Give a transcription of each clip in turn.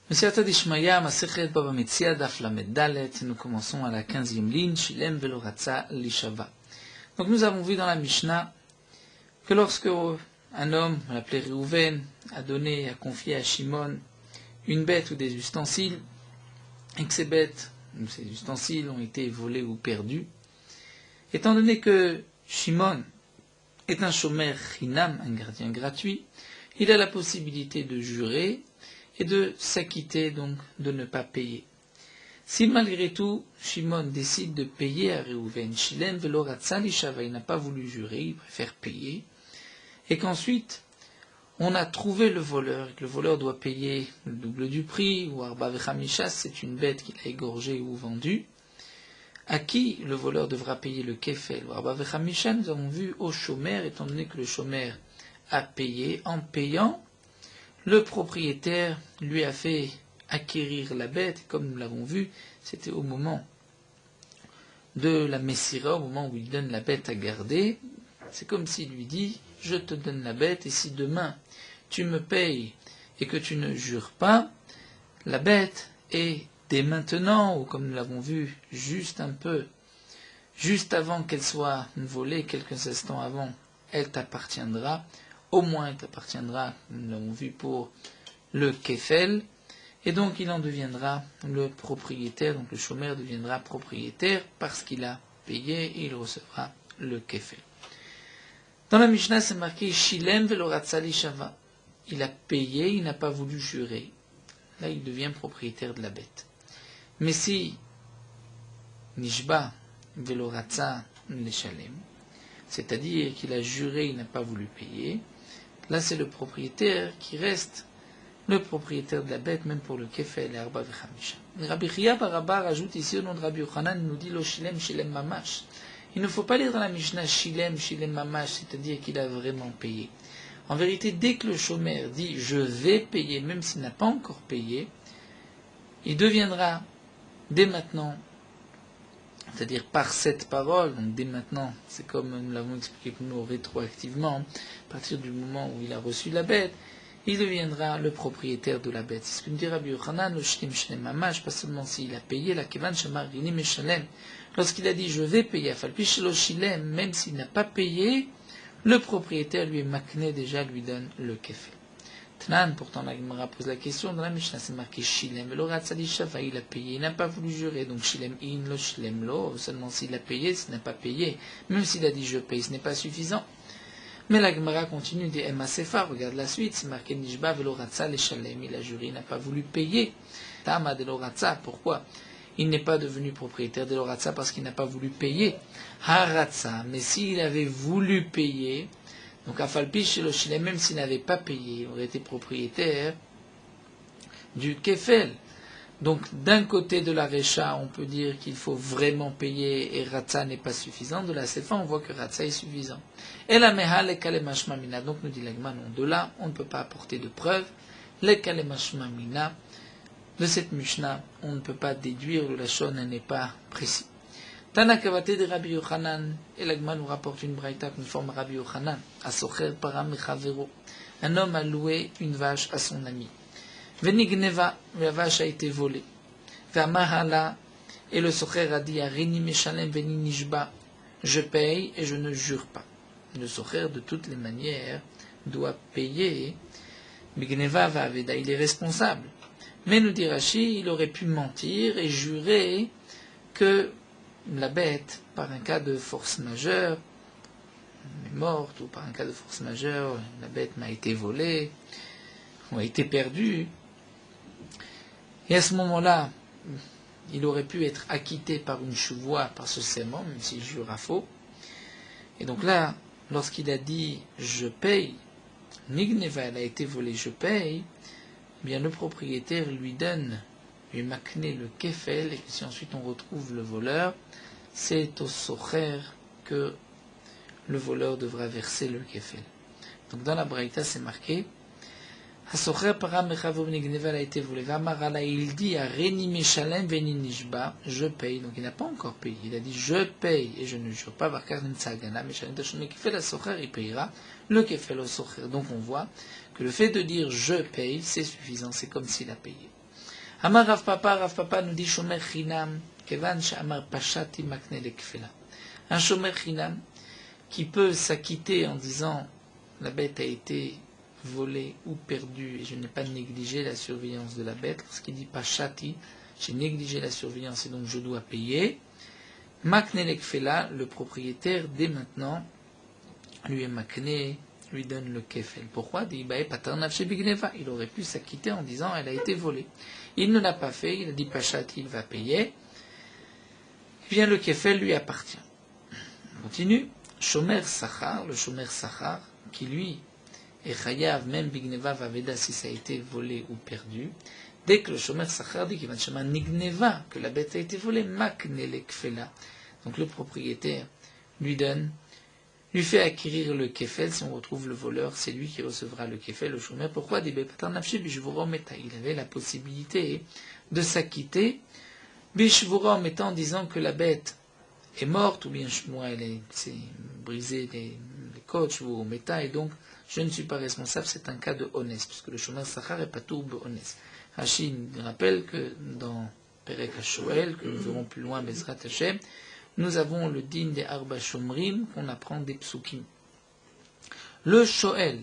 Mesiyata d'Ishmaya, Masechet Baba Metzia, Daf Lamed Dalet, nous commençons à la 15e ligne, Shilem velo ratza lishava. Donc nous avons vu dans la Mishnah que lorsque un homme, appelé Réhouven, a confié à Shimon une bête ou des ustensiles, et que ces bêtes ou ces ustensiles ont été volés ou perdus, étant donné que Shimon est un shomer chinam, un gardien gratuit, il a la possibilité de jurer et de s'acquitter, donc de ne pas payer. Si malgré tout, Shimon décide de payer à Réhouven, Shilem velo ratza lishava, il n'a pas voulu jurer, il préfère payer, et qu'ensuite, on a trouvé le voleur, et que le voleur doit payer le double du prix, ou arba vechamisha, c'est une bête qu'il a égorgée ou vendue, à qui le voleur devra payer le kefel, ou arba vechamisha, nous avons vu au shomer, étant donné que le shomer a payé, en payant, le propriétaire lui a fait acquérir la bête, comme nous l'avons vu, c'était au moment de la Messira, au moment où il donne la bête à garder, c'est comme s'il lui dit, je te donne la bête, et si demain tu me payes et que tu ne jures pas, la bête est dès maintenant, ou comme nous l'avons vu juste avant qu'elle soit volée, quelques instants avant, elle t'appartiendra, au moins elle t'appartiendra, nous l'avons vu pour le kefel, et donc il en deviendra le propriétaire, donc le shomer deviendra propriétaire parce qu'il a payé et il recevra le kefel. Dans la Mishnah, c'est marqué Shilem velo ratza lishava. Il a payé, il n'a pas voulu jurer. Là, il devient propriétaire de la bête. Mais si Nishba velo ratza lishalem, c'est-à-dire qu'il a juré, il n'a pas voulu payer, là, c'est le propriétaire qui reste le propriétaire de la bête, même pour le kefel et arba vechamisha. Rabbi Chia bar Abba rajoute ici au nom de Rabbi Yochanan, il nous dit lo shilem shilem mamash. Il ne faut pas lire dans la Mishnah Shilem, Shilem Mamash, c'est-à-dire qu'il a vraiment payé. En vérité, dès que le shomer dit je vais payer, même s'il n'a pas encore payé, il deviendra dès maintenant, c'est-à-dire par cette parole, donc dès maintenant, c'est comme nous l'avons expliqué pour nous rétroactivement, à partir du moment où il a reçu la bête, il deviendra le propriétaire de la bête. C'est ce que nous dit Rabbi Yochanan, le Shilem Shilem Mamash, pas seulement s'il a payé, la Kevan Shamar Rini Meshalem. Lorsqu'il a dit je vais payer, même s'il n'a pas payé, le propriétaire lui est makné déjà, lui donne le kefel. Tnan, pourtant la Gemara pose la question, dans la Mishnah c'est marqué Shilem, il a payé, il n'a pas voulu jurer, donc Shilem in lo Shilem lo, seulement s'il a payé, s'il n'a pas payé, même s'il a dit je paye, ce n'est pas suffisant. Mais la Gemara continue, dit Emma Sefa, regarde la suite, c'est marqué Nishba velo ratza leshalem, il a juré, il n'a pas voulu payer. Tama de lo ratza, pourquoi il n'est pas devenu propriétaire de l'Oratza parce qu'il n'a pas voulu payer. Haratza, mais s'il avait voulu payer, donc Afalpish chez le Shilem, même s'il n'avait pas payé, il aurait été propriétaire du Kefel. Donc d'un côté de la Recha, on peut dire qu'il faut vraiment payer et Ratza n'est pas suffisant. De la Sefa, on voit que Ratza est suffisant. Et la Meha le Kalemashma Mina, donc nous dit l'Agma, non, de là, on ne peut pas apporter de preuve. Le Kalemashma Mina, de cette Mishnah, on ne peut pas déduire, le Lachon n'est pas précis. Tanakavate de Rabbi Yochanan, et l'Agma nous rapporte une braïta conforme à Rabbi Yochanan, à Socher Param Mechavero. Un homme a loué une vache à son ami. Venigneva, la vache a été volée. Vamahala, et le Socher a dit à Reni Meshalem Veni Nishba, je paye et je ne jure pas. Le Socher, de toutes les manières, doit payer. Migneva va Aveda, il est responsable. Mais nous dit Rashi, il aurait pu mentir et jurer que la bête, par un cas de force majeure, est morte, ou par un cas de force majeure, la bête m'a été volée, ou a été perdue. Et à ce moment-là, il aurait pu être acquitté par une chouvoie, par ce serment, même s'il jure à faux. Et donc là, lorsqu'il a dit « je paye », Nigneva, elle a été volée, je paye, bien le propriétaire lui makné le kefel, et que si ensuite on retrouve le voleur, c'est au socher que le voleur devra verser le kefel. Donc dans la braïta c'est marqué Hasocher param mechavor nigneva a été volé. Vamarala, il dit à Reni Meshalem Veni Nishba, je paye. Donc il n'a pas encore payé. Il a dit je paye et je ne jure pas. Varkar Nitzagana Meshalem Tashon Kefel à Socher, il payera le kefel au socher. Donc on voit que le fait de dire je paye, c'est suffisant, c'est comme s'il a payé. Amar Rav Papa nous dit Shomer Chinam, Kevan Shamar Pashati Makne Lekfela. Un Shomer Chinam qui peut s'acquitter en disant la bête a été volée ou perdue et je n'ai pas négligé la surveillance de la bête. Lorsqu'il dit Pashati, j'ai négligé la surveillance et donc je dois payer. Makne Lekfela, le propriétaire, dès maintenant, lui est makne, lui donne le kefel. Pourquoi? Il aurait pu s'acquitter en disant elle a été volée. Il ne l'a pas fait, il a dit Pashati, il va payer. Eh bien, le kefel lui appartient. On continue. Shomer Sachar, le Shomer Sachar, qui lui est chayav, même Bigneva Vaveda, si ça a été volé ou perdu. Dès que le Shomer Sachar dit qu'il va te Nigneva, que la bête a été volée, Makne Lekfela. Donc le propriétaire lui fait acquérir le kefel. Si on retrouve le voleur, c'est lui qui recevra le kefel, le Shomer. Pourquoi? Il avait la possibilité de s'acquitter, Bishvura, en mettant en disant que la bête est morte, ou bien elle s'est brisé les côtes, ou méta, et donc je ne suis pas responsable, c'est un cas de honnête, puisque le Shomer Sachar est pas tout honnête. Rashi rappelle que dans Perek HaShoel, que nous verrons plus loin, Bezrat Hashem, nous avons le din des Arba Shomrim qu'on apprend des psukim. Le Shoel,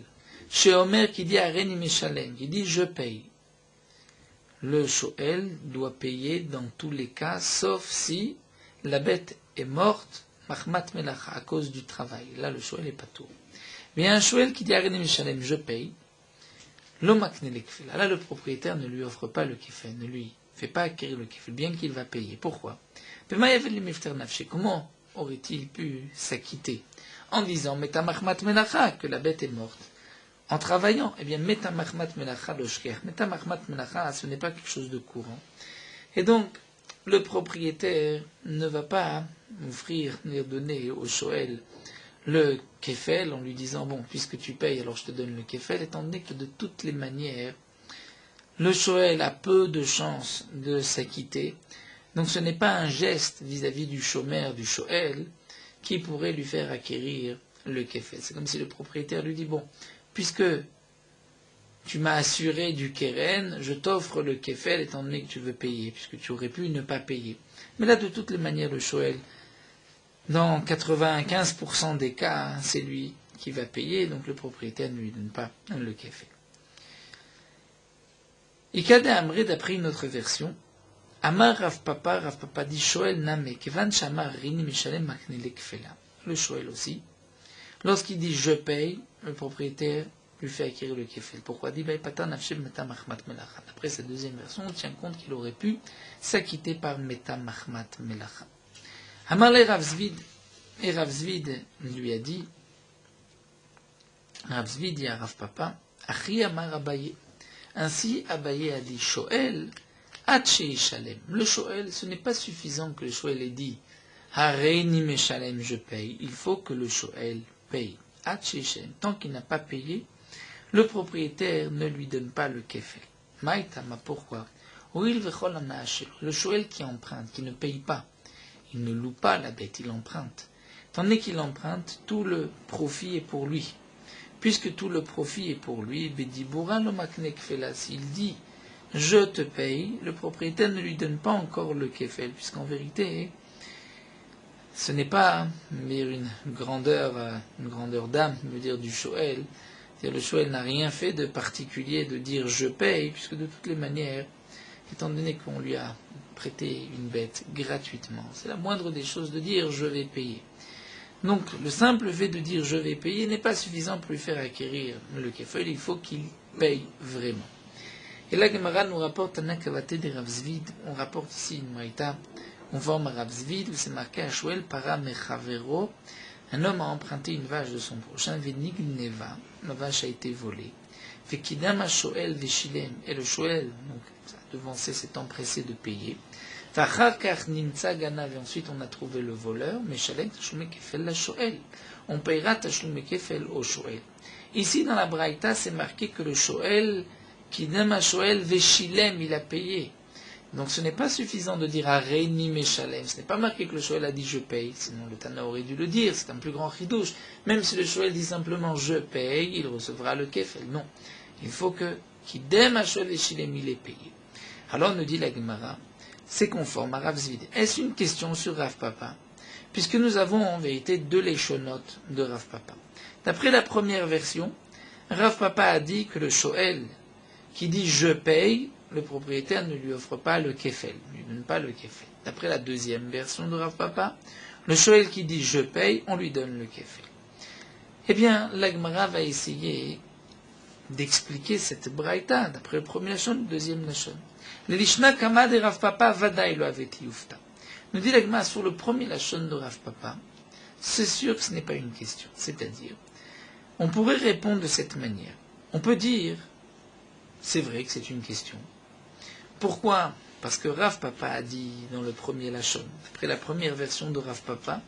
chez Omer qui dit Areni Meshalem, qui dit je paye. Le Shoel doit payer dans tous les cas, sauf si la bête est morte, Mahmat Melacha, à cause du travail. Là, le Shoel est pas tout. Mais un Shoel qui dit Areni Meshalem, je paye, l'Omakne Lekfela. Là, le propriétaire ne lui offre pas le kefel, ne lui fait pas acquérir le kefel, bien qu'il va payer. Pourquoi? Comment aurait-il pu s'acquitter en disant Meta Mahmat Melacha, que la bête est morte? En travaillant, eh bien, Meta Mahmat Melacha loshker. Meta Mahmat Melacha, ce n'est pas quelque chose de courant. Et donc, le propriétaire ne va pas offrir, ni donner au Shoel le kefel en lui disant bon, puisque tu payes, alors je te donne le kefel, étant donné que de toutes les manières, le Shoel a peu de chances de s'acquitter. Donc ce n'est pas un geste vis-à-vis du chômeur, du Shoel, qui pourrait lui faire acquérir le kefel. C'est comme si le propriétaire lui dit, bon, puisque tu m'as assuré du keren, je t'offre le kefel étant donné que tu veux payer, puisque tu aurais pu ne pas payer. Mais là, de toutes les manières, le Shoel, dans 95% des cas, c'est lui qui va payer, donc le propriétaire ne lui donne pas le kefel. Ikade Amré, d'après une autre version, Amar Rav Papa dit Shoel Name, Kevan Shamar Rini Mishalem Makne Lekfela. Le Shoel aussi. Lorsqu'il dit je paye, le propriétaire lui fait acquérir le kefel. Pourquoi? Dit Patan Nafsheb Meta Mahmat Melacha. Après cette deuxième version, on tient compte qu'il aurait pu s'acquitter par Meta Mahmat Melacha. Amar le Rav Zvid, et Rav Zvid lui a dit, Rav Zvid dit à Rav Papa, Achi Amar Abaye. Ainsi, Abaye a dit Shoel, Hachi Shalem. Le Shoel, ce n'est pas suffisant que le Shoel ait dit Hareini Meshalem, je paye. Il faut que le Shoel paye. Hachi Shalem. Tant qu'il n'a pas payé, le propriétaire ne lui donne pas le kefel. Maïtama, pourquoi? Le Shoel qui emprunte, qui ne paye pas, il ne loue pas la bête, il emprunte. Tandis qu'il emprunte, tout le profit est pour lui. Puisque tout le profit est pour lui, Bedibura lo makne kfela, s'il dit je te paye, le propriétaire ne lui donne pas encore le kefel, puisqu'en vérité, ce n'est pas une grandeur d'âme, me dire du Shoel. Le Shoel n'a rien fait de particulier de dire je paye, puisque de toutes les manières, étant donné qu'on lui a prêté une bête gratuitement, c'est la moindre des choses de dire je vais payer. Donc, le simple fait de dire je vais payer n'est pas suffisant pour lui faire acquérir le kefel, il faut qu'il paye vraiment. Et là, Gemara nous rapporte un akavate de Rav Zvid, on rapporte ici une maïta conforme à Rav Zvid, où c'est marqué à Shoel para mechavero, un homme a emprunté une vache de son prochain, venig neva, la vache a été volée. Vekidam a Shoel veshilem, et le Shoel, donc, ça a devancé, s'est empressé de payer. Vachar nimtsa ganav, et ensuite on a trouvé le voleur, mais shalem tashlume kefel la Shoel. On payera tashlume kefel au Shoel. Ici, dans la Braïta, c'est marqué que le Shoel, Kidam a Shoel veshilem, il a payé. Donc ce n'est pas suffisant de dire Areni Meshalem. Ce n'est pas marqué que le Shoel a dit je paye, sinon le Tana aurait dû le dire, c'est un plus grand chidouche. Même si le Shoel dit simplement je paye, il recevra le kefel. Non. Il faut que Kidam a Shoel veshilem, il est payé. Alors nous dit la Gemara, c'est conforme à Rav Zvid. Est-ce une question sur Rav Papa? Puisque nous avons en vérité deux léchonotes de Rav Papa. D'après la première version, Rav Papa a dit que le shoel qui dit je paye, le propriétaire ne lui offre pas le kefel, ne lui donne pas le kefel. D'après la deuxième version de Rav Papa, le shoel qui dit je paye, on lui donne le kefel. Eh bien, la Gemara va essayer d'expliquer cette braïta, d'après le premier lachon, le deuxième lachon. Le lishna kama de Rav Papa vadaï lo avet yufta. Nous dit la Gemara sur le premier lachon de Rav Papa, c'est sûr que ce n'est pas une question. C'est-à-dire, on pourrait répondre de cette manière. On peut dire, c'est vrai que c'est une question. Pourquoi? Parce que Rav Papa a dit dans le premier lachon, après la première version de Rav Papa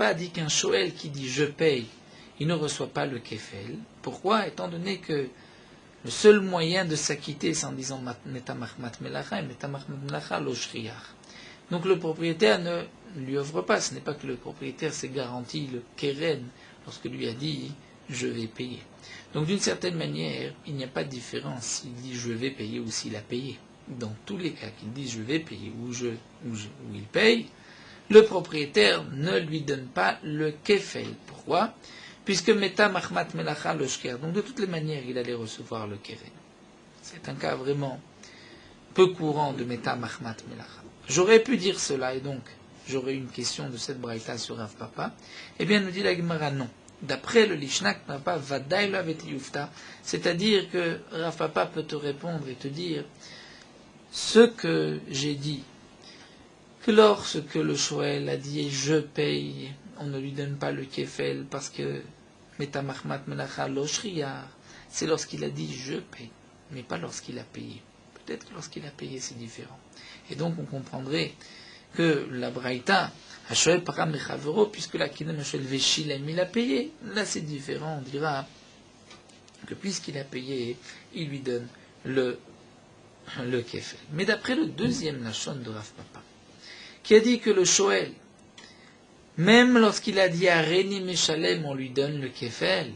a dit qu'un shoel qui dit je paye, il ne reçoit pas le kefel. Pourquoi? Étant donné que le seul moyen de s'acquitter, c'est en disant metamachmat melacha et metamachmat melacha lo shriach. Donc le propriétaire ne lui offre pas. Ce n'est pas que le propriétaire s'est garanti le keren lorsque lui a dit je vais payer. Donc d'une certaine manière, il n'y a pas de différence s'il dit je vais payer ou s'il a payé. Dans tous les cas qu'il dise je vais payer ou il paye, le propriétaire ne lui donne pas le kefel. Pourquoi? Puisque meta mahmat melacha le shker. Donc de toutes les manières, il allait recevoir le keren. C'est un cas vraiment peu courant de meta mahmat melacha. J'aurais pu dire cela et donc j'aurais une question de cette braïta sur Rav Papa. Eh bien, nous dit la Gemara non. D'après le Lishnak Papa, vadaï lo avet yufta, c'est-à-dire que Rav Papa peut te répondre et te dire ce que j'ai dit, que lorsque le shoel a dit je paye, on ne lui donne pas le kefel parce que metamachmat melacha lo shriar, c'est lorsqu'il a dit je paye, mais pas lorsqu'il a payé. Peut-être que lorsqu'il a payé c'est différent. Et donc on comprendrait que la braïta Hashoel para mechavero, puisque la kidam Hashoel veshilem, il a payé. Là c'est différent, on dira que puisqu'il a payé, il lui donne le kefel. Mais d'après le deuxième lachon de Rav Papa, qui a dit que le shoel, même lorsqu'il a dit Areni Meshalem, on lui donne le kefel,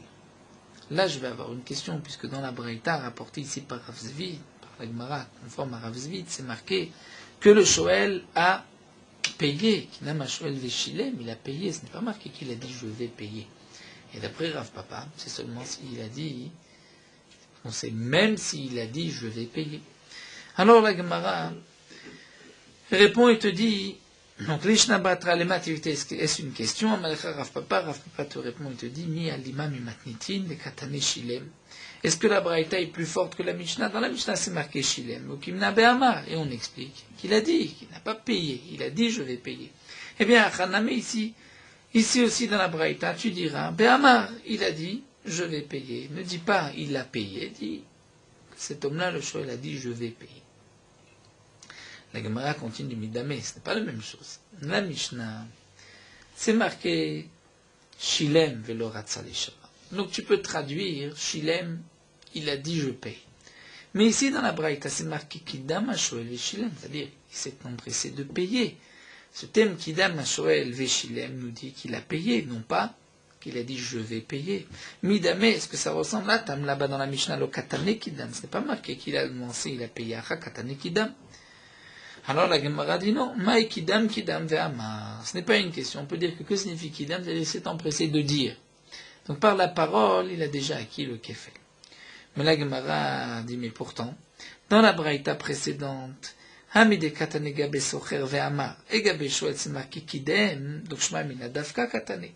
là je vais avoir une question, puisque dans la braïta rapportée ici par Rav Zvid, par la Gemara, conforme à Rav Zvid, c'est marqué que le shoel a payé, Kinam Shoel Veshilem, il a payé, ce n'est pas marqué qu'il a dit je vais payer. Et d'après Rav Papa, c'est seulement s'il a dit, on sait même s'il a dit je vais payer. Alors la Gemara répond et te dit, donc l'Ishna Batra Lemat, est-ce une question? Rav Papa te répond et te dit, Mi alima mi matnitin, le katane shilem. Est-ce que la Braïta est plus forte que la Mishnah? Dans la Mishnah, c'est marqué Shilem, ou Kimna Be'amar, et on explique qu'il a dit, qu'il n'a pas payé, il a dit je vais payer. Eh bien, Haname ici aussi dans la Braïta, tu diras, Be'amar, il a dit je vais payer. Ne dis pas il a payé, dis cet homme-là, le Shoel, a dit je vais payer. La Gemara continue Midame, ce n'est pas la même chose. La Mishnah, c'est marqué Shilem velo ratza leshava. Donc tu peux traduire Shilem, il a dit je paye. Mais ici dans la Braïta, c'est marqué Kidam HaShoel Veshilem, c'est-à-dire il s'est empressé de payer. Ce thème Kidam HaShoel Veshilem nous dit qu'il a payé, non pas qu'il a dit je vais payer. Midame, est-ce que ça ressemble à Tam là-bas dans la Mishnah, le Katane Kidam? Ce n'est pas marqué qu'il a annoncé, il a payé Acha Katane Kidam. Alors la Gemara dit non, Maï Kidam Kidam Ve'amar. Ce n'est pas une question, on peut dire que signifie Kidam? C'est-à-dire s'est empressé de dire. Donc par la parole, il a déjà acquis le kefel. Mais la Gemara dit, mais pourtant, dans la braïta précédente, Hamide katane gabe socher ve'amar, et gabe shoel c'est marqué kidem, donc shma mina dafka katane.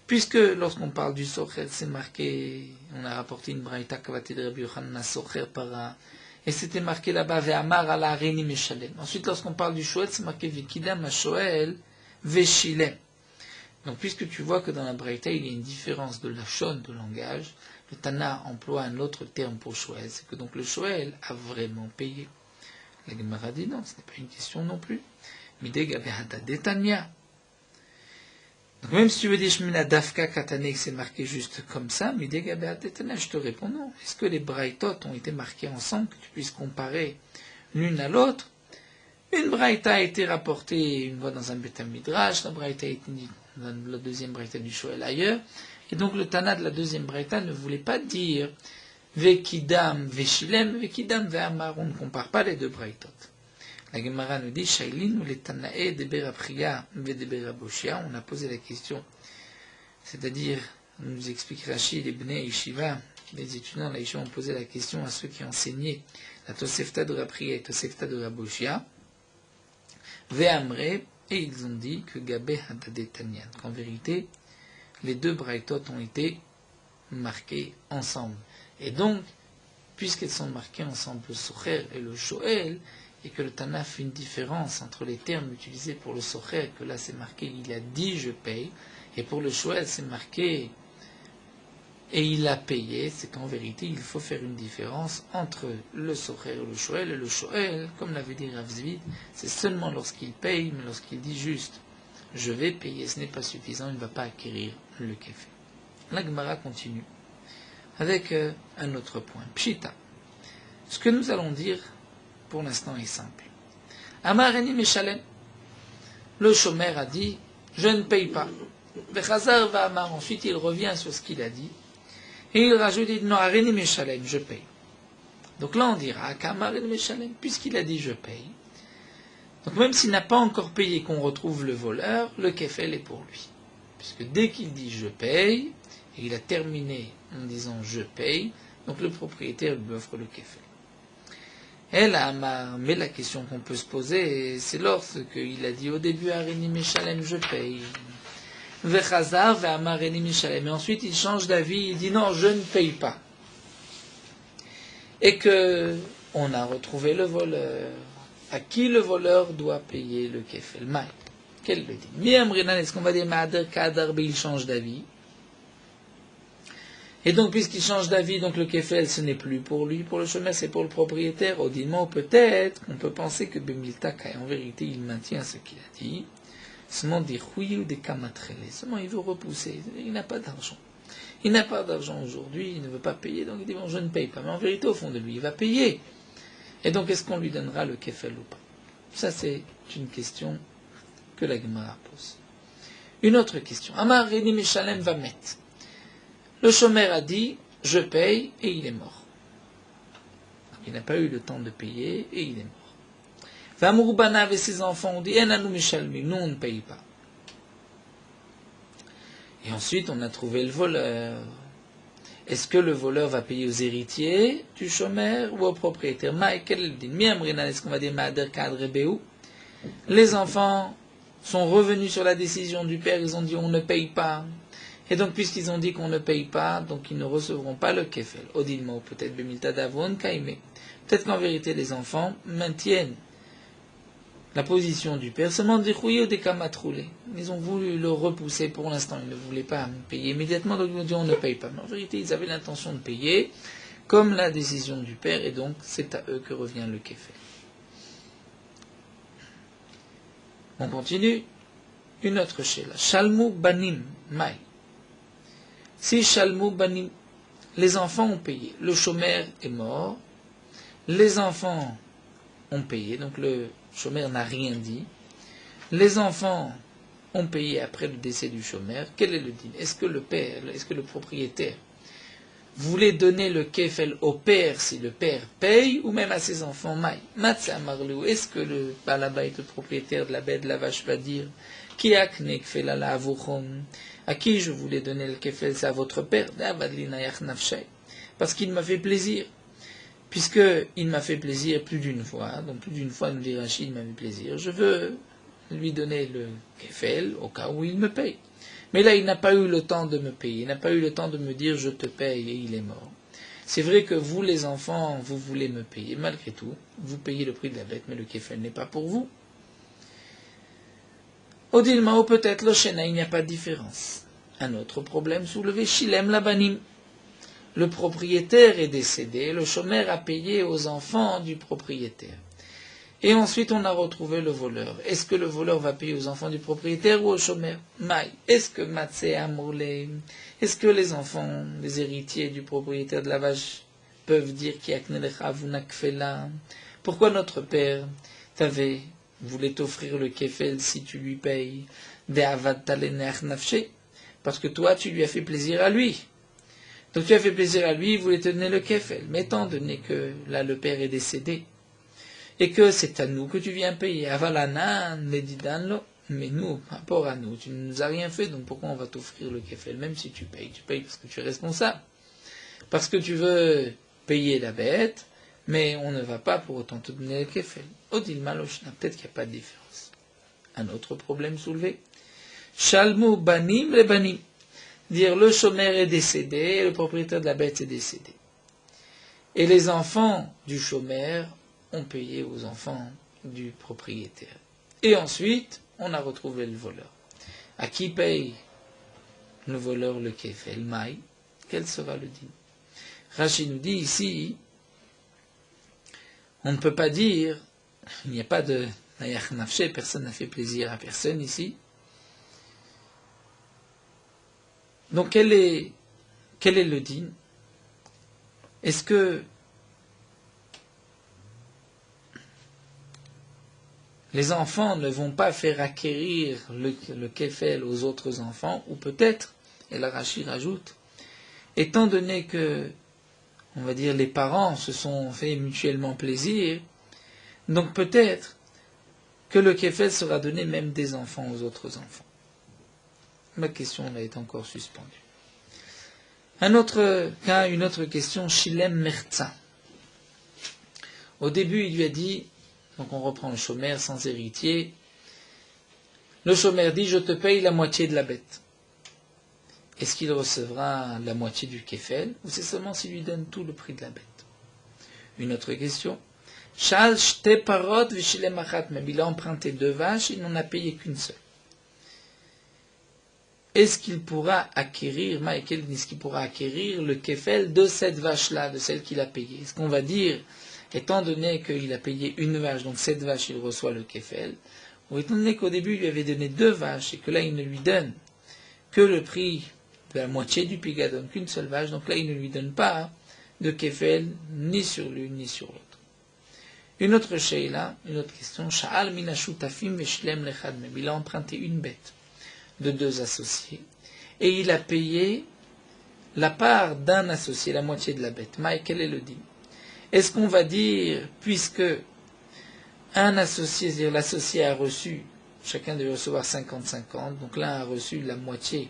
Puisque lorsqu'on parle du socher, c'est marqué, on a rapporté une braïta kavati de Rabbi Yochanan socher para, et c'était marqué là-bas ve'amar ala areni meshalem. Ensuite, lorsqu'on parle du shoel, c'est marqué ve'kidam ha-shoel ve'shilem. Donc, puisque tu vois que dans la Braïta, il y a une différence de lachon, de langage, le Tana emploie un autre terme pour Shoel, c'est que donc le Shoel a vraiment payé. La Gemara dit non, ce n'est pas une question non plus. Mideg abehada detania. Donc, même si tu veux dire Shmina Dafka Katane, que c'est marqué juste comme ça, Mideg abehada detania, je te réponds non. Est-ce que les Braïtot ont été marqués ensemble, que tu puisses comparer l'une à l'autre? Une Braïta a été rapportée une fois dans un Beth Midrash, la Braïta a été dit dans la deuxième Braïta du Shoel ailleurs, et donc le Tana de la deuxième Braïta ne voulait pas dire Vekidam veshilem, vekidam ve'amar. On ne compare pas les deux braïtot. La Gemara nous dit, Shailin ou les Tanae de Berapria ve de Beraboshia. On a posé la question, c'est-à-dire, nous explique Rachid, les Bnei Yeshiva, les étudiants de la Yeshiva ont posé la question à ceux qui enseignaient la Tosefta de Rapria et Tosefta de Raboshia, ve'amre, et ils ont dit que Gabé Hadade Tanyan, qu'en vérité, les deux braïtot ont été marquées ensemble. Et donc, puisqu'elles sont marquées ensemble, le Socher et le Shoel, et que le Tana fait une différence entre les termes utilisés pour le Socher, que là c'est marqué, il a dit je paye, et pour le Shoel c'est marqué et il a payé, c'est qu'en vérité il faut faire une différence entre le Socher et le Shoel. Et le Shoel, comme l'avait dit Rav Zvid, c'est seulement lorsqu'il paye, mais lorsqu'il dit juste je vais payer, ce n'est pas suffisant, il ne va pas acquérir le kéfé. La Gemara continue avec un autre point. Pshita. Ce que nous allons dire pour l'instant est simple. Amar eni meshalem. Le chômeur a dit je ne paye pas. Vechazar va Amar. Ensuite il revient sur ce qu'il a dit et il rajoute non areni meshalem, je paye. Donc là on dira qu'Amar eni meshalem, puisqu'il a dit je paye. Donc même s'il n'a pas encore payé, qu'on retrouve le voleur, le kefel est pour lui. Puisque dès qu'il dit je paye, et il a terminé en disant je paye, donc le propriétaire lui offre le kefel. Elle a Amar, mais la question qu'on peut se poser, c'est lorsqu'il a dit au début Areni Meshalem, je paye. Vechazar ve Amar Areni Meshalem. Et ensuite il change d'avis, il dit non, je ne paye pas. Et que on a retrouvé le voleur. À qui le voleur doit payer le kefel? Maï. Qu'elle le dit. Miamrinan, est-ce qu'on va dire Ma'ader Kadar, il change d'avis? Et donc, puisqu'il change d'avis, donc le kefel, ce n'est plus pour lui, pour le chômeur, c'est pour le propriétaire. Audinement, peut-être qu'on peut penser que Bemilta en vérité, il maintient ce qu'il a dit. Seulement des rouilles ou des kamatrele. Seulement, il veut repousser. Il n'a pas d'argent. Il n'a pas d'argent aujourd'hui, il ne veut pas payer, donc il dit, bon, je ne paye pas. Mais en vérité, au fond de lui, il va payer. Et donc, est-ce qu'on lui donnera le kefel ou pas? Ça, c'est une question que la Gemara pose. Une autre question. Amar Reni Meshalem va mettre. Le chômeur a dit, je paye, et il est mort. Il n'a pas eu le temps de payer, et il est mort. Vamurbana avec ses enfants ont dit, Enanu Meshalmi, nous on ne paye pas. Et ensuite, on a trouvé le voleur. Est-ce que le voleur va payer aux héritiers du chômeur ou au propriétaire? Est-ce qu'on va dire les enfants sont revenus sur la décision du père, ils ont dit on ne paye pas. Et donc, puisqu'ils ont dit qu'on ne paye pas, donc ils ne recevront pas le kefel. Odilmo, peut-être Bemilta Davon, Kaime. Peut-être qu'en vérité, les enfants maintiennent la position du père, seulement des rouillés ou des kamatroulés. Ils ont voulu le repousser pour l'instant, ils ne voulaient pas payer immédiatement, donc ils ont dit on ne paye pas. Mais en vérité, ils avaient l'intention de payer, comme la décision du père, et donc c'est à eux que revient le kefel. On continue. Une autre chéla. Shalmu banim mai. Si Shalmu banim, les enfants ont payé, le chômeur est mort, les enfants ont payé, donc le chômeur n'a rien dit. Les enfants ont payé après le décès du chômeur. Quel est le din? Est-ce que le père, est-ce que le propriétaire voulait donner le kefel au père si le père paye, ou même à ses enfants? Maï. Matza marlou. Est-ce que le balabait, le propriétaire de la bête, de la vache, va dire qui a kne kfel ala avuchom? À qui je voulais donner le kefel? C'est à votre père. Parce qu'il m'a fait plaisir. Puisqu'il m'a fait plaisir plus d'une fois, donc plus d'une fois, nous dit Rachid, il m'a fait plaisir, je veux lui donner le kefel au cas où il me paye. Mais là, il n'a pas eu le temps de me payer, il n'a pas eu le temps de me dire je te paye et il est mort. C'est vrai que vous, les enfants, vous voulez me payer, malgré tout, vous payez le prix de la bête, mais le kefel n'est pas pour vous. Odilmao, peut-être, le Shena, il n'y a pas de différence. Un autre problème soulevé, Shilem Labanim. Le propriétaire est décédé, le chômeur a payé aux enfants du propriétaire. Et ensuite, on a retrouvé le voleur. Est-ce que le voleur va payer aux enfants du propriétaire ou au chômeur? Maï. Est-ce que Matsé Amourlé, est-ce que les enfants, les héritiers du propriétaire de la vache, peuvent dire pourquoi notre père voulait t'offrir le kefel si tu lui payes? Parce que toi, tu lui as fait plaisir à lui. Donc tu as fait plaisir à lui, il voulait te donner le kefel. Mais étant donné que là le père est décédé, et que c'est à nous que tu viens payer, avalanan, medidanlo, mais nous, par rapport à nous, tu ne nous as rien fait, donc pourquoi on va t'offrir le kefel, même si tu payes parce que tu es responsable. Parce que tu veux payer la bête, mais on ne va pas pour autant te donner le kefel. Odil maloshna, peut-être qu'il n'y a pas de différence. Un autre problème soulevé. Shalmu banim le banim. Dire le chômeur est décédé, le propriétaire de la bête est décédé. Et les enfants du chômeur ont payé aux enfants du propriétaire. Et ensuite, on a retrouvé le voleur. À qui paye le voleur le kefel maï? Quel sera le din? Rashi nous dit ici, on ne peut pas dire, il n'y a pas de nayach nafshe, personne n'a fait plaisir à personne ici. Donc quel est le din? Est-ce que les enfants ne vont pas faire acquérir le kefel aux autres enfants, ou peut-être, et la Rashi rajoute, étant donné que, on va dire, les parents se sont fait mutuellement plaisir, donc peut-être que le kefel sera donné même des enfants aux autres enfants. Ma question là est encore suspendue. Un autre cas, une autre question, Shilem Mertza. Au début, il lui a dit, donc on reprend le chômeur sans héritier, le chômeur dit, je te paye la moitié de la bête. Est-ce qu'il recevra la moitié du kefel, ou c'est seulement s'il lui donne tout le prix de la bête? Une autre question, Shal shte parot v'shilem achat, même il a emprunté 2 vaches, il n'en a payé qu'une seule. Est-ce qu'il pourra acquérir, le kefel de cette vache-là, de celle qu'il a payée? Est-ce qu'on va dire, étant donné qu'il a payé une vache, donc cette vache, il reçoit le kefel, ou étant donné qu'au début, il lui avait donné 2 vaches, et que là, il ne lui donne que le prix de la moitié du pigadon, qu'une seule vache, donc là, il ne lui donne pas de kefel, ni sur l'une, ni sur l'autre. Une autre sheila, une autre question, Sha'al mina shutafim veshlem lechad mem, il a emprunté une bête de 2 associés, et il a payé la part d'un associé, la moitié de la bête. Maï, quel est le din? Est-ce qu'on va dire, puisque un associé, c'est-à-dire l'associé a reçu, chacun devait recevoir 50-50, donc l'un a reçu la moitié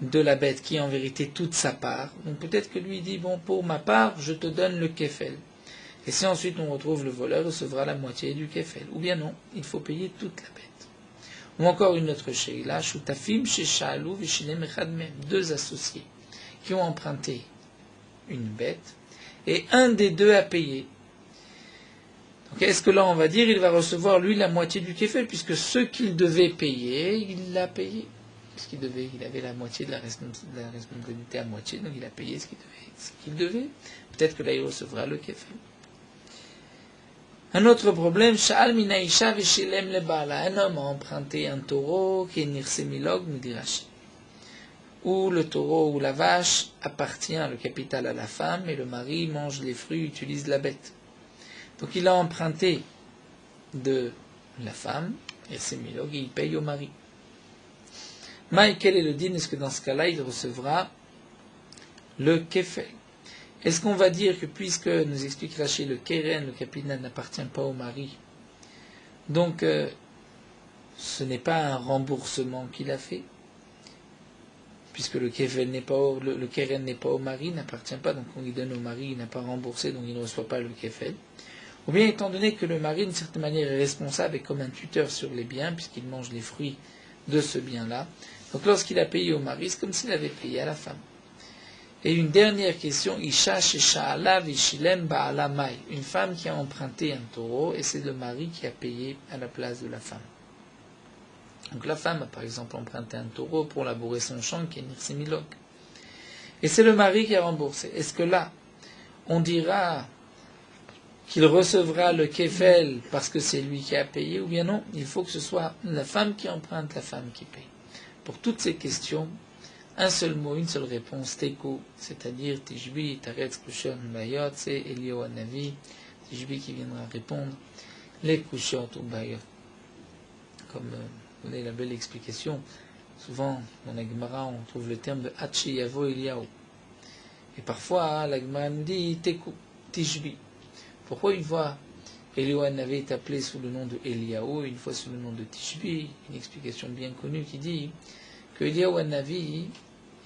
de la bête, qui est en vérité toute sa part, donc peut-être que lui dit, bon, pour ma part, je te donne le kefel. Et si ensuite on retrouve le voleur, il recevra la moitié du kefel. Ou bien non, il faut payer toute la bête. Ou encore une autre sheila, shutafim sheshalu v'shilem echad mem, 2 associés qui ont emprunté une bête, et un des 2 a payé. Donc est-ce que là on va dire il va recevoir lui la moitié du kefel, puisque ce qu'il devait payer, il l'a payé, il avait la moitié de la responsabilité à moitié, donc il a payé ce qu'il devait. Peut-être que là il recevra le kefel. Un autre problème, Sha'al minaïsha v'shilem le bala. Un homme a emprunté un taureau qui est nirsemilog midirashi, où le taureau ou la vache appartient le capital à la femme et le mari mange les fruits, utilise la bête. Donc il a emprunté de la femme, nirsemilog, et il paye au mari. Mais quel est le din? Est-ce que dans ce cas-là il recevra le kefel? Est-ce qu'on va dire que puisque, nous explique Rashi, le keren, le capital n'appartient pas au mari, donc ce n'est pas un remboursement qu'il a fait, puisque le keren n'est pas au mari, n'appartient pas, donc on lui donne au mari, il n'a pas remboursé, donc il ne reçoit pas le kefel. Ou bien étant donné que le mari, d'une certaine manière, est responsable et comme un tuteur sur les biens, puisqu'il mange les fruits de ce bien-là, donc lorsqu'il a payé au mari, c'est comme s'il avait payé à la femme. Et une dernière question, Isha shesha'ala v'shilem ba'ala mai, une femme qui a emprunté un taureau et c'est le mari qui a payé à la place de la femme. Donc la femme a par exemple emprunté un taureau pour labourer son champ qui est nirsemilog. Et c'est le mari qui a remboursé. Est-ce que là, on dira qu'il recevra le kefel parce que c'est lui qui a payé, ou bien non, il faut que ce soit la femme qui emprunte, la femme qui paye. Pour toutes ces questions, un seul mot, une seule réponse, Teko, c'est-à-dire Tishbi, Taretz, Kushon, Bayot, c'est Elio Anavi, Tishbi qui viendra répondre, les Kushot ou Bayot. Comme vous avez la belle explication, souvent dans la Gemara on trouve le terme de Hachi Yavo Eliyahu. Et parfois, la Gemara nous dit Teku, Tishbi. Pourquoi une fois Eliyahu Hanavi est appelé sous le nom de Eliyahu, une fois sous le nom de Tishbi? Une explication bien connue qui dit que Eliyahu Hanavi,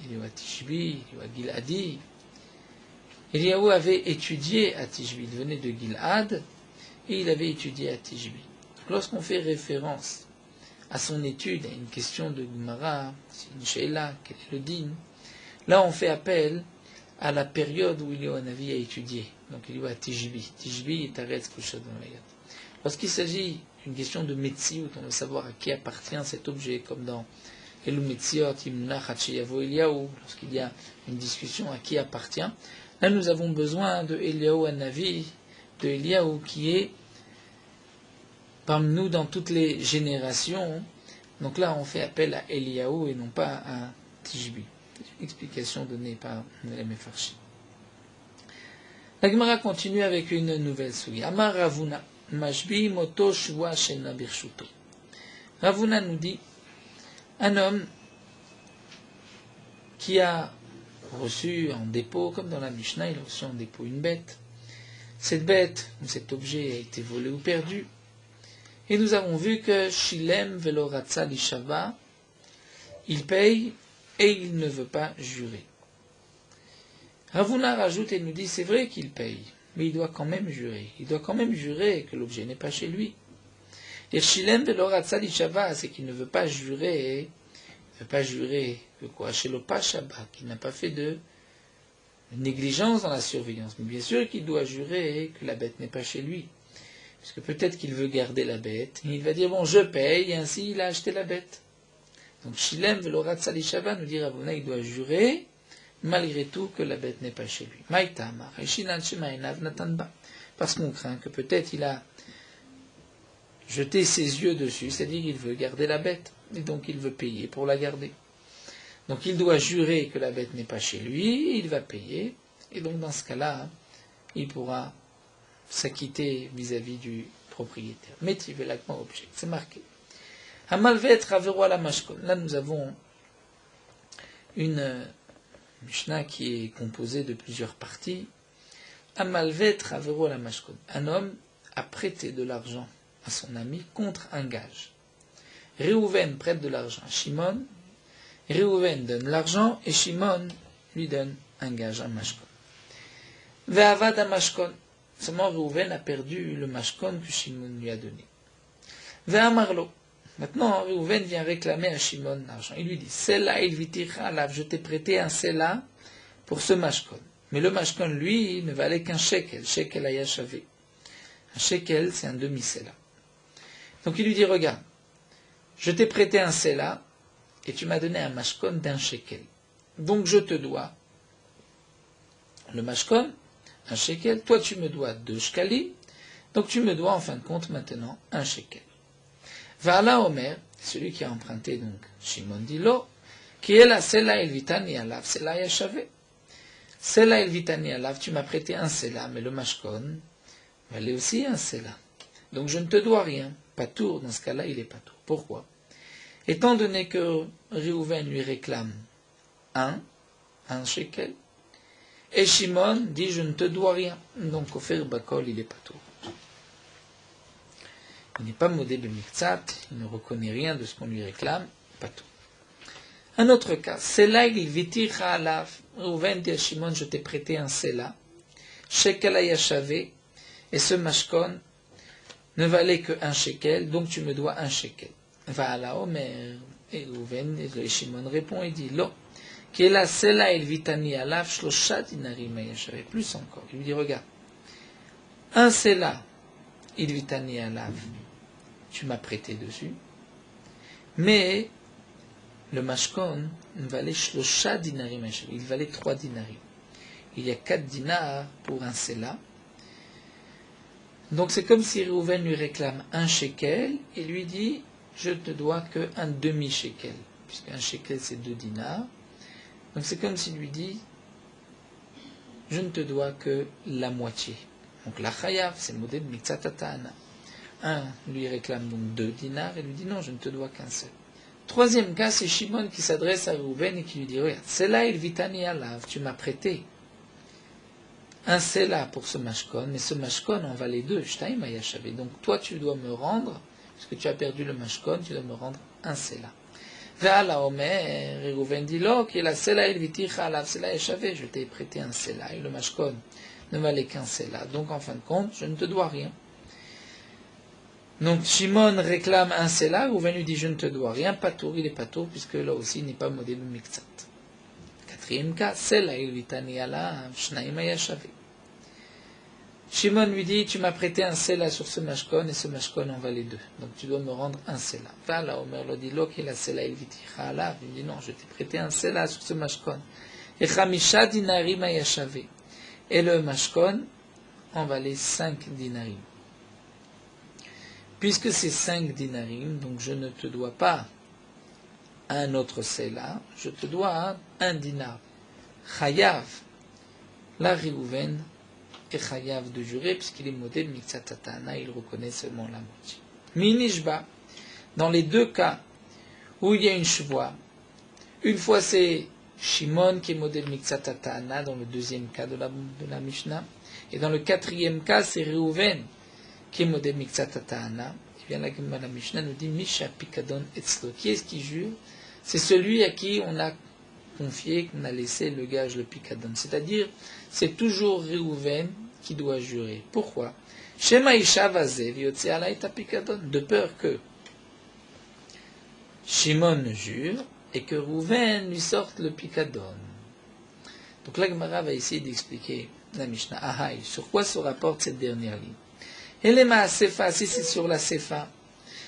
Eliyahu Tishbi, Eliyahu Giladi, Eliyahu avait étudié à Tishbi, il venait de Gilad, et il avait étudié à Tishbi. Lorsqu'on fait référence à son étude, à une question de Gemara, c'est une Sheila, quel est le din, là on fait appel à la période où Eliyahu Hanavi a étudié. Donc il y a Tishbi. Tishbi est Aretz Koshad Mayat. Lorsqu'il s'agit d'une question de Metziut, on veut savoir à qui appartient cet objet, comme dans Elu Metziot, Imnach Hachiyavo Eliyahu, lorsqu'il y a une discussion à qui appartient, là nous avons besoin de Eliyahu Hanavi, de Eliyahu qui est parmi nous dans toutes les générations. Donc là on fait appel à Eliyahu et non pas à Tishbi. C'est une explication donnée par les Mefarshim. La Gemara continue avec une nouvelle souille. Amar Ravuna, Mashbi Moto Shua Shena Birshuto. Ravuna nous dit, un homme qui a reçu en dépôt, comme dans la Mishnah, il a reçu en dépôt une bête. Cette bête, ou cet objet a été volé ou perdu. Et nous avons vu que Shilem Velo Ratza Lishava, il paye et il ne veut pas jurer. Ravuna rajoute et nous dit, c'est vrai qu'il paye, mais il doit quand même jurer. Il doit quand même jurer que l'objet n'est pas chez lui. Et Shilem Velo Ratza Lishava, c'est qu'il ne veut pas jurer, que quoi, chez le Pashaba, qu'il n'a pas fait de négligence dans la surveillance. Mais bien sûr qu'il doit jurer que la bête n'est pas chez lui. Parce que peut-être qu'il veut garder la bête, et il va dire, bon, je paye, et ainsi il a acheté la bête. Donc Shilem Velo Ratza Lishava, nous dit Ravuna, il doit jurer, malgré tout que la bête n'est pas chez lui. Parce qu'on craint que peut-être il a jeté ses yeux dessus, c'est-à-dire qu'il veut garder la bête, et donc il veut payer pour la garder. Donc il doit jurer que la bête n'est pas chez lui, il va payer, et donc dans ce cas-là, il pourra s'acquitter vis-à-vis du propriétaire. Métivelakma objet, c'est marqué. Hamalvet Ravero la Mashkon. Là nous avons une Mishnah qui est composée de plusieurs parties. Amalvet Ravero la Mashkon. Un homme a prêté de l'argent à son ami contre un gage. Réhouven prête de l'argent à Shimon. Réhouven donne l'argent et Shimon lui donne un gage, un mashkon. Ve'avad a mashkon. Seulement Réhouven a perdu le mashkon que Shimon lui a donné. Ve'amarlo. Maintenant, Réhouven vient réclamer à Shimon l'argent. Il lui dit, Sela il vitira alav, je t'ai prêté un Sela pour ce mashkon. Mais le mashkon, lui, ne valait qu'un shekel, shekel ayachavé. Un shekel, c'est un demi-Sela. Donc il lui dit, regarde, je t'ai prêté un Sela et tu m'as donné un mashkon d'un shekel. Donc je te dois le mashkon, un shekel, toi tu me dois 2 shkalim, donc tu me dois en fin de compte maintenant un shekel. Va'ala Omer, celui qui a emprunté donc Shimon dit lo, qui est la Sela el vitani alav, Sela yachavé. Sela el vitani alav, tu m'as prêté un Sela, mais le mashkon valait aussi un Sela. Donc je ne te dois rien. Patour, dans ce cas-là, il est patour. Pourquoi? Étant donné que Réhouven lui réclame un shekel, et Shimon dit je ne te dois rien. Donc Ofer Bakol, il est patour. Il n'est pas modé de Miktsat, il ne reconnaît rien de ce qu'on lui réclame, patour. Un autre cas, Sela il vitira alav, Réhouven dit à Shimon je t'ai prêté un Sela, shekel ayachavé, et ce mashkon ne valait que un shekel, donc tu me dois un shekel. Va à la Omer, et Réhouven, et Shimon répond et dit, lo, qui est la Sela el vitani alav, shlosha dinarim ayachavé, plus encore. Il lui dit, regarde, un Sela, il vitani alav, tu m'as prêté dessus, mais le mashkon valait shlosha dinarim ayachavé, il valait 3 dinarim. Il y a 4 dinars pour un Sela. Donc c'est comme si Réhouven lui réclame un shekel et lui dit je te dois que un demi-shekel, puisque un shekel c'est 2 dinars. Donc c'est comme s'il lui dit je ne te dois que la moitié. Donc la chayav c'est le modèle miktsatana. Un lui réclame donc 2 dinars et lui dit non je ne te dois qu'un seul. Troisième cas c'est Shimon qui s'adresse à Réhouven et qui lui dit regarde c'est là il vitani alav, tu m'as prêté un sela pour ce mashkon, mais ce mashkon, on va les deux, shtaim hayashavé. Donc toi, tu dois me rendre, puisque tu as perdu le mashkon, tu dois me rendre un sela. Ve'ala omer, Reuven dit lo, ki la sela il viticha alav sela hayashavé, je t'ai prêté un sela, et le mashkon ne valait qu'un sela. Donc en fin de compte, je ne te dois rien. Donc Shimon réclame un sela, Reuven lui dit je ne te dois rien, patour, il est patour, puisque là aussi il n'est pas modé b'miktsat. Quatrième cas, sela il vitani alav, shnaim hayashavé. Shimon lui dit, tu m'as prêté un sela sur ce mashkon, et ce mashkon en valait deux. Donc tu dois me rendre un sela. Vala Omer lo dit, lo ki la sela il viticha alav. Il dit, non, je t'ai prêté un sela sur ce mashkon. Et chamisha dinarim hayashavé. Et le mashkon en valait 5 dinarim. Puisque c'est 5 dinarim, donc je ne te dois pas un autre sela, je te dois un dinar. Chayav, la Reuven, et chayav de jurer, puisqu'il est modèle miktsatana, il reconnaît seulement la moitié. Minishba, dans les deux cas où il y a une shvoa, une fois c'est Shimon qui est modèle miktsatana, dans le deuxième cas de la Mishnah, et dans le quatrième cas c'est Reuven qui est modèle miktsatana. Et bien la Mishnah nous dit Misha pikadon etzlo. Qui est-ce qui jure? C'est celui à qui on a confié, qu'on a laissé le gage, le pikadon. C'est-à-dire, c'est toujours Reuven qui doit jurer. Pourquoi? Shema isha vazev yotze alay ta pikadon. De peur que Shimon jure et que Reuven lui sorte le pikadon. Donc la Gemara va essayer d'expliquer la Mishnah. Ahaï, sur quoi se rapporte cette dernière ligne? Elema sefa, si c'est sur la sefa,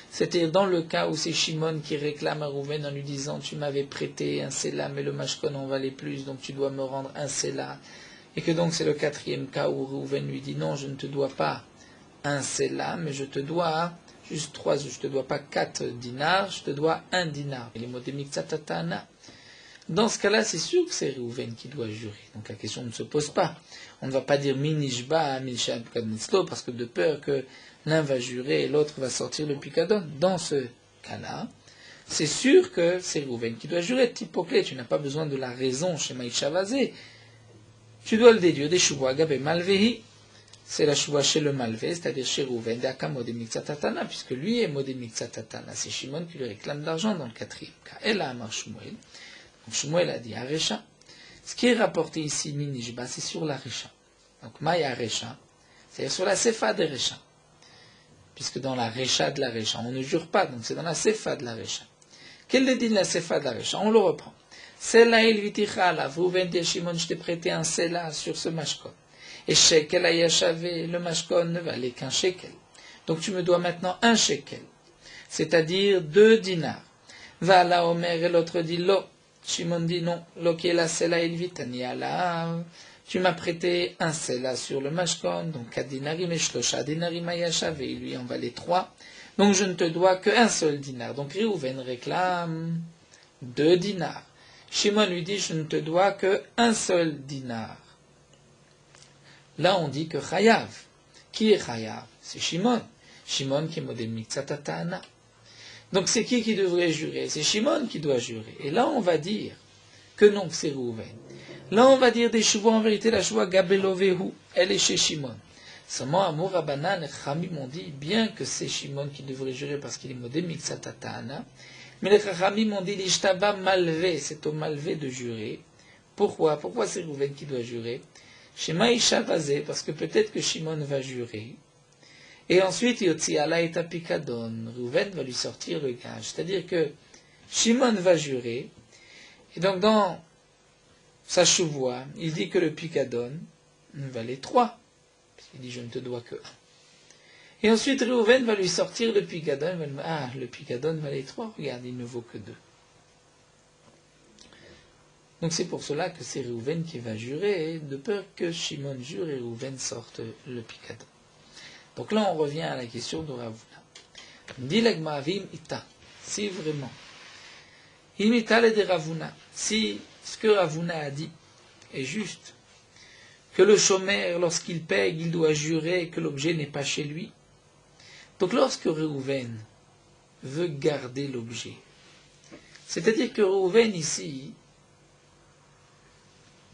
c'est-à-dire dans le cas où c'est Shimon qui réclame à Reuven en lui disant tu m'avais prêté un sela mais le mashkon en valait plus donc tu dois me rendre un sela, et que donc c'est le quatrième cas où Reuven lui dit non, je ne te dois pas un sela mais je te dois juste 3, je te dois pas 4 dinars, je te dois 1 dinar. Et les mots de miktsatana. Dans ce cas-là, c'est sûr que c'est Reuven qui doit jurer. Donc la question ne se pose pas. On ne va pas dire minishba, minishab kadmitzlo, parce que de peur que l'un va jurer et l'autre va sortir le pikadon. Dans ce cas-là, c'est sûr que c'est Reuven qui doit jurer. Typoclé, tu n'as pas besoin de la raison chez Maïchavazé. Tu dois le déduire des chouva gabe malvehi. C'est la chouva chez le malvé, c'est-à-dire chez Reuven, d'aka modé miktsatana, puisque lui est modé miktsatana. C'est Shimon qui lui réclame de l'argent dans le quatrième cas. Et là, Amar Shmuel. Donc Shmuel a dit Arecha. Ce qui est rapporté ici, Minishba, c'est sur la Recha. Donc Maya Recha, c'est-à-dire sur la Sefa de Recha. Puisque dans la Recha de la Recha, on ne jure pas, donc c'est dans la Sefa de la Recha. Quel est dit la Sefa de la Recha? On le reprend. Sela il viticha la Reuven dit Shimon, je t'ai prêté un Sela sur ce mashkon. Et shekel ayashavé, le mashkon ne valait qu'un shekel. Donc tu me dois maintenant un shekel. C'est-à-dire 2 dinars. Va la Omer et l'autre dit lo. Shimon dit non, la sela il vitani alav. Tu m'as prêté un sela sur le mashkon, donc 4 dinarim et shlosha dinarim ayashavé, lui en valait 3. Donc je ne te dois qu'un seul dinar. Donc Reuven réclame 2 dinars. Shimon lui dit je ne te dois qu'un seul dinar. Là on dit que chayav. Qui est chayav? C'est Shimon. Shimon qui est modèle miktsatana. Donc c'est qui devrait jurer? C'est Shimon qui doit jurer. Et là on va dire que non, c'est Reuven. Là on va dire des chevaux, en vérité la chevoie gabelovehu, elle est chez Shimon. Seulement Amour Abanan et Chachamim ont dit bien que c'est Shimon qui devrait jurer parce qu'il est modé miktsatana, mais les Chachamim ont dit l'ishtaba malvé, c'est au malvé de jurer. Pourquoi c'est Reuven qui doit jurer? Shema ishavazé, parce que peut-être que Shimon va jurer. Et ensuite, Yotzi ala et apikadon, Reuven va lui sortir le gage. C'est-à-dire que Shimon va jurer, et donc dans sa chouvoie, il dit que le pikadon valait 3. Il dit je ne te dois que 1. Et ensuite, Reuven va lui sortir le pikadon, il va lui dire, le pikadon valait 3, regarde, il ne vaut que 2. Donc c'est pour cela que c'est Reuven qui va jurer, de peur que Shimon jure et Reuven sorte le pikadon. Donc là, on revient à la question de Ravuna. Dileg ma'avim ita. Si vraiment, imita le de Ravuna, si ce que Ravuna a dit est juste, que le chômeur, lorsqu'il paye, il doit jurer que l'objet n'est pas chez lui. Donc lorsque Reuven veut garder l'objet, c'est-à-dire que Reuven ici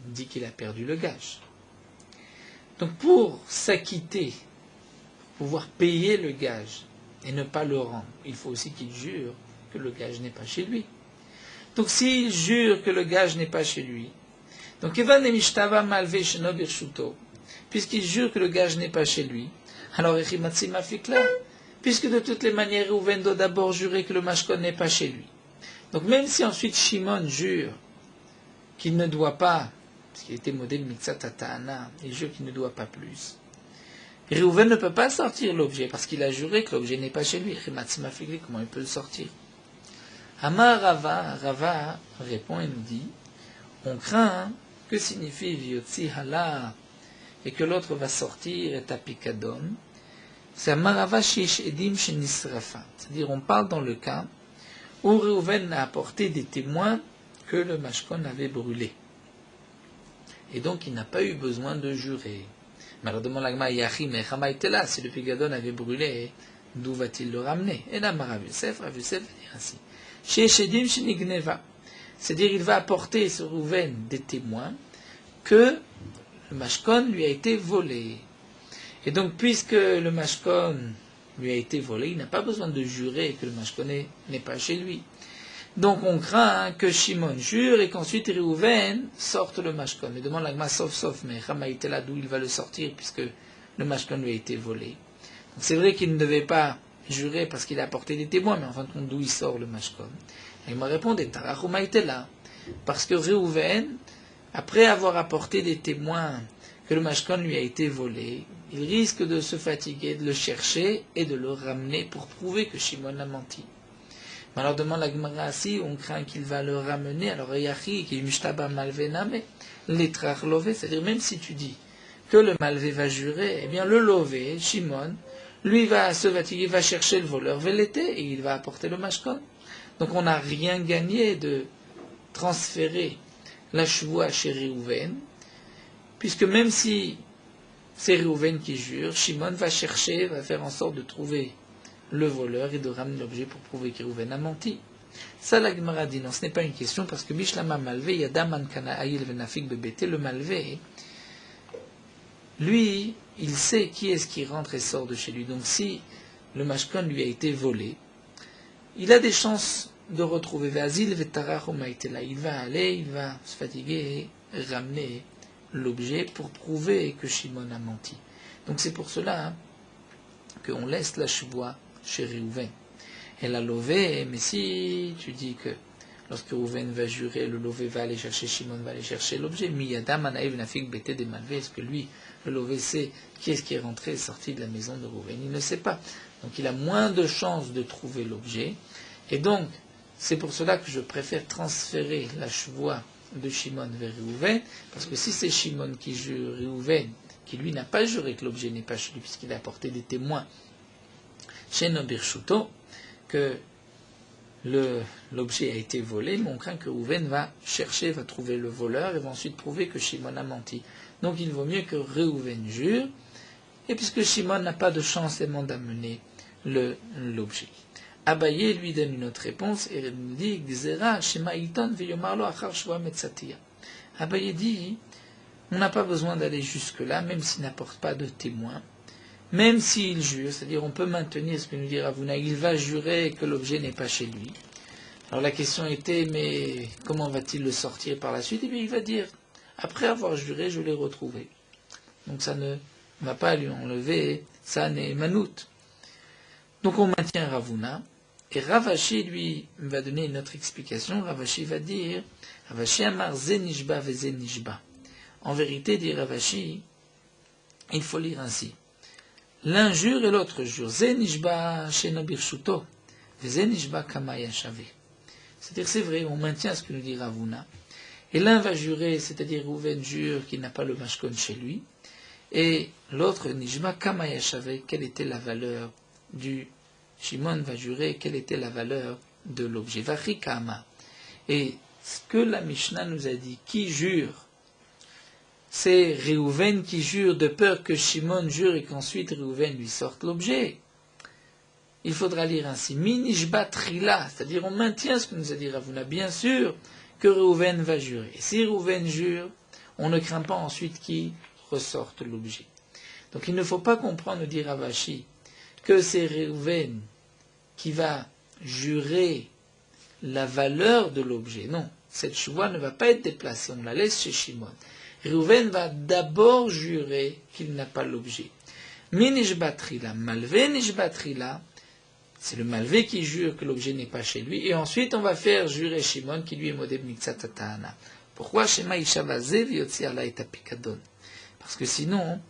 dit qu'il a perdu le gage. Donc pour s'acquitter, pour pouvoir payer le gage et ne pas le rendre, il faut aussi qu'il jure que le gage n'est pas chez lui. Donc s'il jure que le gage n'est pas chez lui, donc puisqu'il jure que le gage n'est pas chez lui, alors puisque de toutes les manières Reuven doit d'abord jurer que le mashkon n'est pas chez lui. Donc même si ensuite Shimon jure qu'il ne doit pas, parce qu'il était modèle mitzat ta'ana, il jure qu'il ne doit pas plus, Reuven ne peut pas sortir l'objet parce qu'il a juré que l'objet n'est pas chez lui. Comment il peut le sortir? Amar Rava répond et nous dit, on craint que signifie Vyotzi Hala et que l'autre va sortir et tapikadon. C'est Amar Rava Shish Edim Shenisrafa. C'est-à-dire on parle dans le cas où Reuven a apporté des témoins que le mashkon avait brûlé. Et donc il n'a pas eu besoin de jurer. Mais alors demande l'agma Yachim et Chama était là, si le pigadon avait brûlé, d'où va-t-il le ramener? Et là, Rav Yosef va dire ainsi. C'est-à-dire il va apporter sur Reuven des témoins que le mashkon lui a été volé. Et donc puisque le mashkon lui a été volé, il n'a pas besoin de jurer que le mashkon n'est pas chez lui. Donc on craint que Shimon jure et qu'ensuite Reuven sorte le mashkon. Mais demande l'agma sauf, mais Chama était là d'où il va le sortir puisque le mashkon lui a été volé. Donc c'est vrai qu'il ne devait pas jurer parce qu'il a apporté des témoins, mais en fin de compte d'où il sort le mashkon. Et il m'a répondu, Tarachuma était là. Parce que Reuven, après avoir apporté des témoins que le mashkon lui a été volé, il risque de se fatiguer, de le chercher et de le ramener pour prouver que Shimon a menti. Mais alors demande la Gemara si on craint qu'il va le ramener, alors Yachi, qui est Mishtaba Malvena, mais l'étrar lové, c'est-à-dire même si tu dis que le malvé va jurer, eh bien le lové, Shimon, lui va se fatiguer, va chercher le voleur Vélété et il va apporter le mashkon. Donc on n'a rien gagné de transférer la chevoie chez Reuven, puisque même si c'est Reuven qui jure, Shimon va chercher, va faire en sorte de trouver le voleur et de ramener l'objet pour prouver que Reuven a menti. Ça, la Gemara dit non, ce n'est pas une question, parce que Mishlama Malvé, Yadaman Kana Aïl Venafik Bebete, le Malvé, lui, il sait qui est-ce qui rentre et sort de chez lui. Donc si le mashkon lui a été volé, il a des chances de retrouver Vazil Vetarach là. Il va aller, il va se fatiguer et ramener l'objet pour prouver que Shimon a menti. Donc c'est pour cela qu'on laisse la chevoie chez Reuven. Et la lové, mais si tu dis que lorsque Reuven va jurer, le lové va aller chercher, Shimon va aller chercher l'objet, Miyadam Anaïv Nafik Bete de Malvé, est-ce que lui, le lové sait qui est-ce qui est rentré et sorti de la maison de Reuven? Il ne sait pas. Donc il a moins de chances de trouver l'objet. Et donc, c'est pour cela que je préfère transférer la chevoie de Shimon vers Reuven, parce que si c'est Shimon qui jure, Reuven, qui lui n'a pas juré que l'objet n'est pas chez lui, puisqu'il a apporté des témoins chez Nobirchuto, que l'objet a été volé, mais on craint que Reuven va chercher, va trouver le voleur, et va ensuite prouver que Shimon a menti. Donc il vaut mieux que Reuven jure, et puisque Shimon n'a pas de chance d'amener l'objet. Abaye lui donne une autre réponse, et il nous dit, Abaye dit, on n'a pas besoin d'aller jusque-là, même s'il n'apporte pas de témoin, même s'il jure, c'est-à-dire on peut maintenir ce que nous dit Ravuna, il va jurer que l'objet n'est pas chez lui. Alors la question était, mais comment va-t-il le sortir par la suite? Eh bien il va dire, après avoir juré, je l'ai retrouvé. Donc ça ne va pas lui enlever, ça n'est manout. Donc on maintient Ravuna, et Ravashi lui va donner une autre explication. Ravashi va dire, Ravashi amar zenishba ve zenishba. En vérité, dit Ravashi, il faut lire ainsi. L'un jure et l'autre jure. Zenishba shena birshuto, ve zenishba kama yashave. C'est-à-dire, c'est vrai, on maintient ce que nous dit Ravuna. Et l'un va jurer, c'est-à-dire Reuven jure qu'il n'a pas le mashkon chez lui, et l'autre, Nishba kama yashave, quelle était la valeur du Shimon va jurer quelle était la valeur de l'objet. Vachikama. Et ce que la Mishnah nous a dit, qui jure, c'est Reuven qui jure de peur que Shimon jure et qu'ensuite Reuven lui sorte l'objet. Il faudra lire ainsi. Minishba trila, c'est-à-dire on maintient ce que nous a dit Ravuna. Bien sûr que Reuven va jurer. Et si Reuven jure, on ne craint pas ensuite qu'il ressorte l'objet. Donc il ne faut pas comprendre, dit Rav Ashi, que c'est Réhouven qui va jurer la valeur de l'objet. Non, cette choua ne va pas être déplacée, on la laisse chez Shimon. Réhouven va d'abord jurer qu'il n'a pas l'objet. Minishbatrila, malvé nishbatrila, c'est le malvé qui jure que l'objet n'est pas chez lui, et ensuite on va faire jurer Shimon qui lui est modeb mitzat ta'ana. Pourquoi Shema Ishavazé v'yotzi ala et apikadon? Parce que sinon,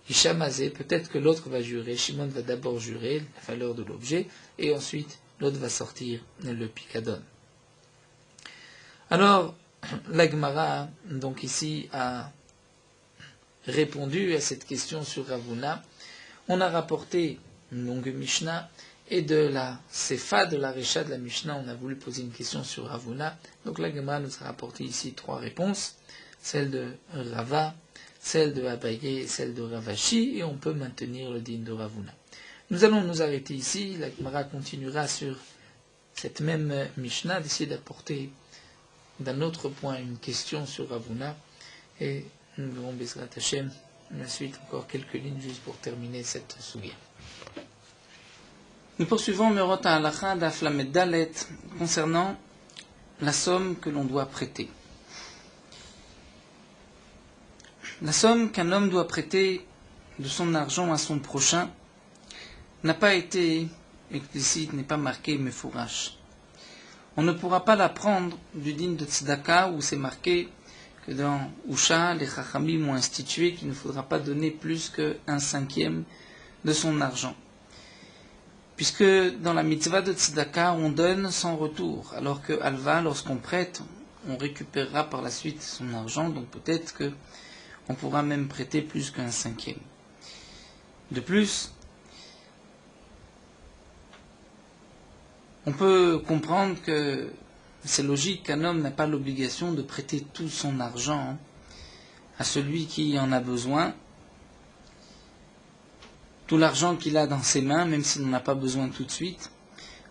Ishamazé, peut-être que l'autre va jurer, Shimon va d'abord jurer la valeur de l'objet, et ensuite l'autre va sortir le pikadon. Alors, la Gemara, donc ici, a répondu à cette question sur Ravuna. On a rapporté une longue Mishnah, et de la Sefa, de la Recha de la Mishnah, on a voulu poser une question sur Ravuna. Donc la Gemara nous a rapporté ici 3 réponses, celle de Rava, celle de Abaye et celle de Rav Ashi, et on peut maintenir le din de Ravuna. Nous allons nous arrêter ici, la Gemara continuera sur cette même Mishnah, d'essayer d'apporter d'un autre point une question sur Ravuna, et nous verrons Bezrat Hashem, ensuite encore quelques lignes juste pour terminer cette souga. Nous poursuivons Merot HaHalacha d'Af Lamed Dalet concernant la somme que l'on doit prêter. La somme qu'un homme doit prêter de son argent à son prochain n'a pas été explicite, n'est pas marqué mefourash. On ne pourra pas la prendre du din de tzedaka où c'est marqué que dans Usha, les Chachamim ont institué qu'il ne faudra pas donner plus que 1/5 de son argent. Puisque dans la mitzvah de tzedaka, on donne sans retour, alors que Alva, lorsqu'on prête, on récupérera par la suite son argent, donc peut-être que on pourra même prêter plus qu'1/5. De plus, on peut comprendre que c'est logique qu'un homme n'a pas l'obligation de prêter tout son argent à celui qui en a besoin, tout l'argent qu'il a dans ses mains, même s'il n'en a pas besoin tout de suite,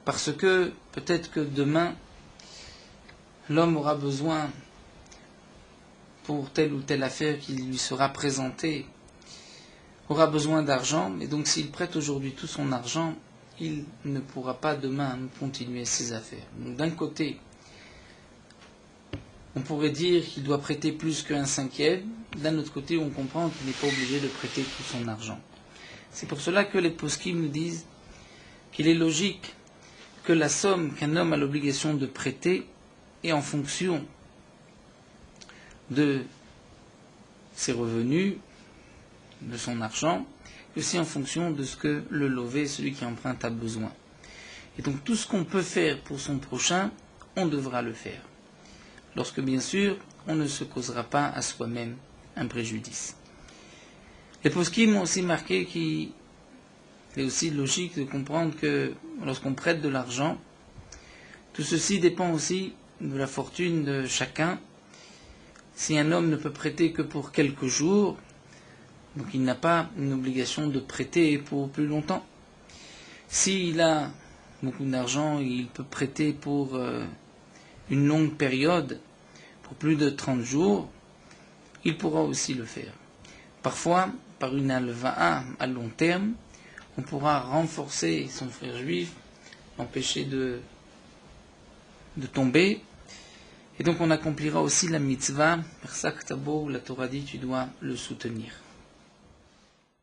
parce que peut-être que demain, l'homme aura besoin pour telle ou telle affaire qui lui sera présentée, aura besoin d'argent, et donc s'il prête aujourd'hui tout son argent, il ne pourra pas demain continuer ses affaires. Donc d'un côté, on pourrait dire qu'il doit prêter plus qu'1/5, d'un autre côté, on comprend qu'il n'est pas obligé de prêter tout son argent. C'est pour cela que les poskim nous disent qu'il est logique que la somme qu'un homme a l'obligation de prêter est en fonction de ses revenus, de son argent, et aussi en fonction de ce que le lové, celui qui emprunte, a besoin. Et donc tout ce qu'on peut faire pour son prochain, on devra le faire. Lorsque bien sûr, on ne se causera pas à soi-même un préjudice. Les poskim ont aussi marqué qu'il est aussi logique de comprendre que lorsqu'on prête de l'argent, tout ceci dépend aussi de la fortune de chacun. Si un homme ne peut prêter que pour quelques jours, donc il n'a pas une obligation de prêter pour plus longtemps. S'il a beaucoup d'argent, il peut prêter pour une longue période, pour plus de 30 jours, il pourra aussi le faire. Parfois, par une alva'a à long terme, on pourra renforcer son frère juif, l'empêcher de tomber, et donc on accomplira aussi la mitzvah, par ça que la Torah dit, tu dois le soutenir.